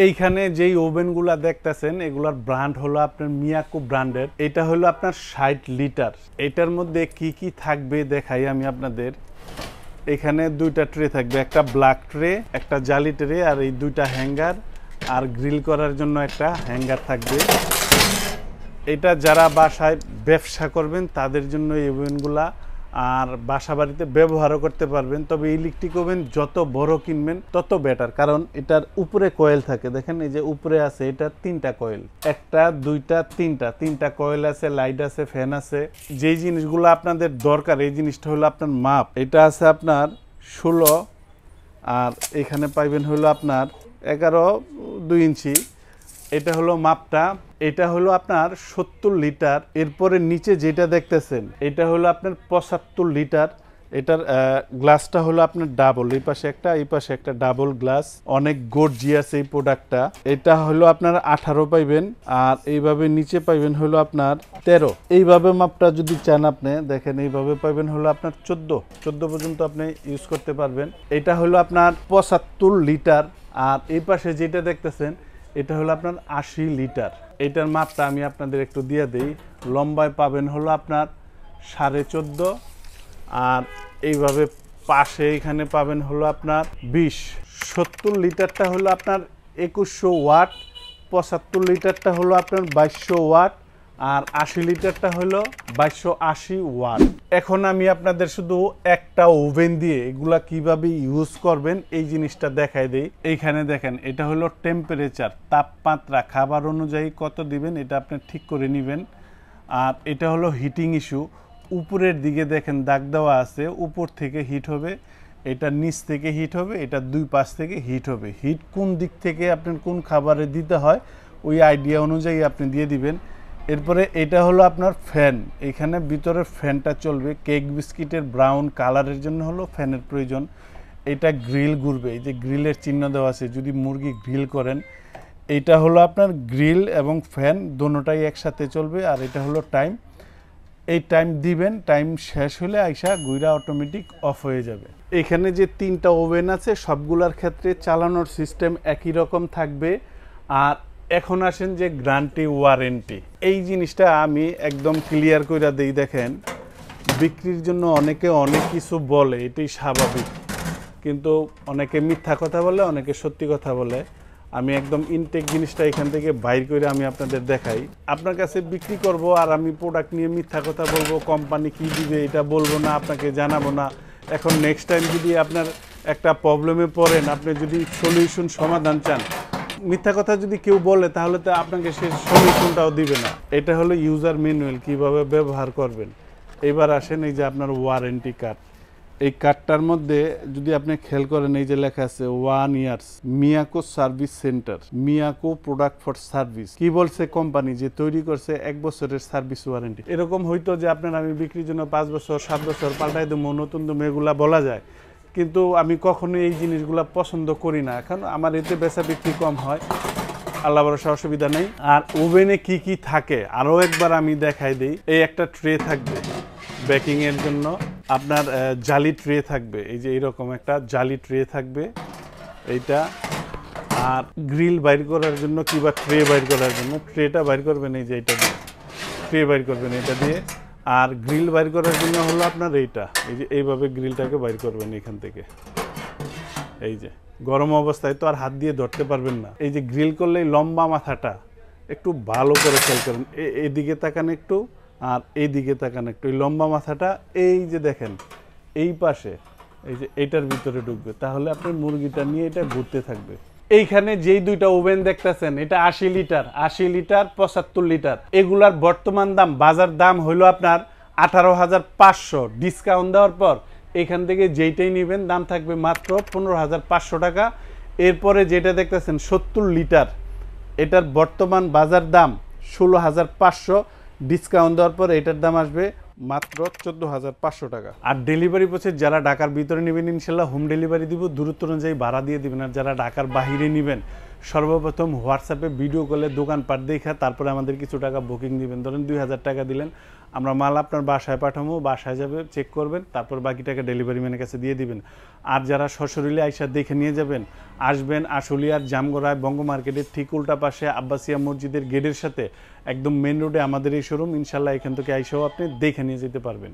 এইখানে যেই ওভেনগুলা দেখতেছেন এগুলার ব্র্যান্ড হলো আপনার মিয়াকো ব্র্যান্ডের। এটা হলো আপনার 60 লিটার। এটার মধ্যে কি কি থাকবে দেখাই আমি আপনাদের। এখানে দুইটা ট্রে থাকবে, একটা ব্ল্যাক ট্রে, একটা জালি ট্রে, আর এই দুইটা হ্যাঙ্গার, আর গ্রিল করার জন্য একটা হ্যাঙ্গার থাকবে। এটা যারা বাসায় ব্যবসা করবেন তাদের জন্য এই ওভেনগুলা, আর বাসা বাড়িতে ব্যবহারও করতে পারবেন। তবে ইলেকট্রিক ওভেন যত বড় কিনবেন তত বেটার, কারণ এটার উপরে কয়েল থাকে। দেখেন এই যে উপরে আছে, এটা 3টা কয়েল, একটা দুইটা তিনটা কয়েল আছে, লাইট আছে, ফ্যান আছে। যেই জিনিসগুলো আপনাদের দরকার এই জিনিসটা হলো আপনার মাপ। এটা আছে আপনার 16, আর এখানে পাইবেন হলো আপনার 11 2 ইঞ্চি। এটা হলো মাপটা। এটা হলো আপনার 70 লিটার। এরপরে নিচে যেটা দেখতেছেন এটা হলো আপনার 75 লিটার। এটার গ্লাসটা হলো আপনার ডাবল, এই পাশে একটা এই পাশে একটা ডাবল গ্লাস। অনেক গর্জিয়াস এই প্রোডাক্টটা। এটা হলো আপনার 18 পাইবেন, আর এইভাবে নিচে পাইবেন হলো আপনার 13। এইভাবে মাপটা যদি চান আপনি দেখেন, এইভাবে পাইবেন হলো আপনার 14 পর্যন্ত আপনি ইউজ করতে পারবেন। এটা হলো আপনার 75 লিটার। আর এই পাশে যেটা দেখতেছেন এটা হলো আপনার 80 লিটার। এটার মাপটা আমি আপনাদের একটু দিয়ে দেই। লম্বায় পাবেন হলো আপনার 14.5, আর এইভাবে পাশে এখানে পাবেন হলো আপনার 20। 70 লিটারটা হলো আপনার 2100 ওয়াট, 75 লিটারটা হলো আপনার 2200 ওয়াট, আর 80 লিটারটা হলো 2280 ওয়াট। এখন আমি আপনাদের শুধু একটা ওভেন দিয়ে এগুলা কিভাবে ইউজ করবেন এই জিনিসটা দেখাই দেই। এইখানে দেখেন এটা হলো টেম্পারেচার, তাপমাত্রা, খাবার অনুযায়ী কত দিবেন এটা আপনি ঠিক করে নেবেন। আর এটা হলো হিটিং ইস্যু। উপরের দিকে দেখেন দাগ দেওয়া আছে, উপর থেকে হিট হবে, এটা নিচ থেকে হিট হবে, এটা দুই পাশ থেকে হিট হবে। হিট কোন দিক থেকে আপনার কোন খাবারে দিতে হয় ওই আইডিয়া অনুযায়ী আপনি দিয়ে দিবেন। এরপরে এটা হলো আপনার ফ্যান। এখানে ভিতরে ফ্যানটা চলবে। কেক বিস্কিটের ব্রাউন কালারের জন্য হলো ফ্যানের প্রয়োজন। এটা গ্রিল ঘুরবে, এই যে গ্রিলের চিহ্ন দেওয়া আছে যদি মুরগি গ্রিল করেন। এটা হলো আপনার গ্রিল এবং ফ্যান দোনোটাই একসাথে চলবে। আর এটা হলো টাইম, এই টাইম দিবেন, টাইম শেষ হলে আইসা গুইরা অটোমেটিক অফ হয়ে যাবে। এখানে যে 3টা ওভেন আছে সবগুলোর ক্ষেত্রে চালানোর সিস্টেম একই রকম থাকবে। আর এখন আসেন যে গ্যারান্টি ওয়ারেন্টি, এই জিনিসটা আমি একদম ক্লিয়ার করে দেই। দেখেন বিক্রির জন্য অনেকে অনেক কিছু বলে, এটাই স্বাভাবিক, কিন্তু অনেকে মিথ্যা কথা বলে, অনেকে সত্যি কথা বলে। আমি একদম ইনটেক জিনিসটা এখান থেকে বাইর করে আমি আপনাদের দেখাই। আপনার কাছে বিক্রি করব আর আমি প্রোডাক্ট নিয়ে মিথ্যা কথা বলবো, কোম্পানি কি দিবে এটা বলবো না, আপনাকে জানাবো না। এখন নেক্সট টাইম যদি আপনার একটা প্রবলেমে পড়েন, আপনি যদি সলিউশন সমাধান চান, মিথ্যা কথা যদি কেউ বলে তাহলে তো আপনাকে সে সলিউশনটাও দিবে না। এটা হলো ইউজার ম্যানুয়াল, কিভাবে ব্যবহার করবেন। এবার আসেন এই যে আপনার ওয়ারেন্টি কার্ড। এই কার্ডটার মধ্যে যদি আপনি খেয়াল করেন এই যে লেখা আছে 1 years Miyako service centre, Miyako product for service. কি বলছে কোম্পানি যে তৈরি করছে 1 বছরের সার্ভিস ওয়ারেন্টি। এরকম হয়তো যে আপনার আমি বিক্রির জন্য 5 বছর 7 বছর পাল্টাই দেবো, নতুন দেবো, এগুলা বলা যায়, কিন্তু আমি কখনোই এই জিনিসগুলো পছন্দ করি না। এখন আমার এতে বেচা বিক্রি কম হয়, আল্লাহ ভরসা, অসুবিধা নেই। আর ওভেনে কি কি থাকে আরও একবার আমি দেখাই দিই। এই একটা ট্রে থাকবে বেকিং এর জন্য, আপনার জালি ট্রে থাকবে, এই যে এইরকম একটা জালি ট্রে থাকবে এইটা। আর গ্রিল বাইর করার জন্য কিংবা ট্রে বাইর করার জন্য ট্রেটা বাইর করবেন এই যে এইটা দিয়ে, ট্রে বাইর করবেন এটা দিয়ে। আর গ্রিল বাইর করার জন্য হলো আপনার এইটা, এই যে এইভাবে গ্রিলটাকে বাইর করবেন এখান থেকে। এই যে গরম অবস্থায় তো আর হাত দিয়ে ধরতে পারবেন না। এই যে গ্রিল করলে লম্বা মাথাটা একটু ভালো করে খেয়াল করেন, এদিকে তাকান একটু, আর এইদিকে তাকান একটু। এই লম্বা মাথাটা এই যে দেখেন এই পাশে, এই যে এটার ভিতরে ঢুকবে, তাহলে আপনার মুরগিটা নিয়ে এটা ঘুরতে থাকবে। এইখানে যেই দুইটা ওভেন দেখতেছেন এটা 80 লিটার, 80 লিটার, 75 লিটার। এগুলার বর্তমান দাম, বাজার দাম হলো আপনার 18,500। ডিসকাউন্ট দেওয়ার পর এখান থেকে যেইটাই নেবেন দাম থাকবে মাত্র 15,500 টাকা। এরপরে যেটা দেখতেছেন 70 লিটার, এটার বর্তমান বাজার দাম 16,500। ডিসকাউন্ট দেওয়ার পর এটার দাম আসবে মাত্র 14,500 টাকা। আর ডেলিভারি প্রসেস যারা ঢাকার ভিতরে নেবেন ইনশাল্লাহ হোম ডেলিভারি দিব, দূরত্ব অনুযায়ী ভাড়া দিয়ে দিবেন। আর যারা ঢাকার বাহিরে নেবেন সর্বপ্রথম হোয়াটসঅ্যাপে ভিডিও কলে দোকানপাট দেখা তারপরে আমাদের কিছু টাকা বুকিং দিবেন। ধরেন 2000 টাকা দিলেন, আমরা মাল আপনার বাসায় পাঠাবো, বাসায় যাবে, চেক করবেন, তারপর বাকি টাকা ডেলিভারি ম্যানের কাছে দিয়ে দিবেন। আর যারা সশরীরে আইসা দেখে নিয়ে যাবেন, আসবেন আশুলিয়ার জামগড়ায় বঙ্গ মার্কেটের ঠিক উল্টা পাশে আব্বাসিয়া মসজিদের গেটের সাথে একদম মেন রোডে আমাদের এই শোরুম। ইনশাল্লাহ এখান থেকে আইসাও আপনি দেখে নিয়ে যেতে পারবেন।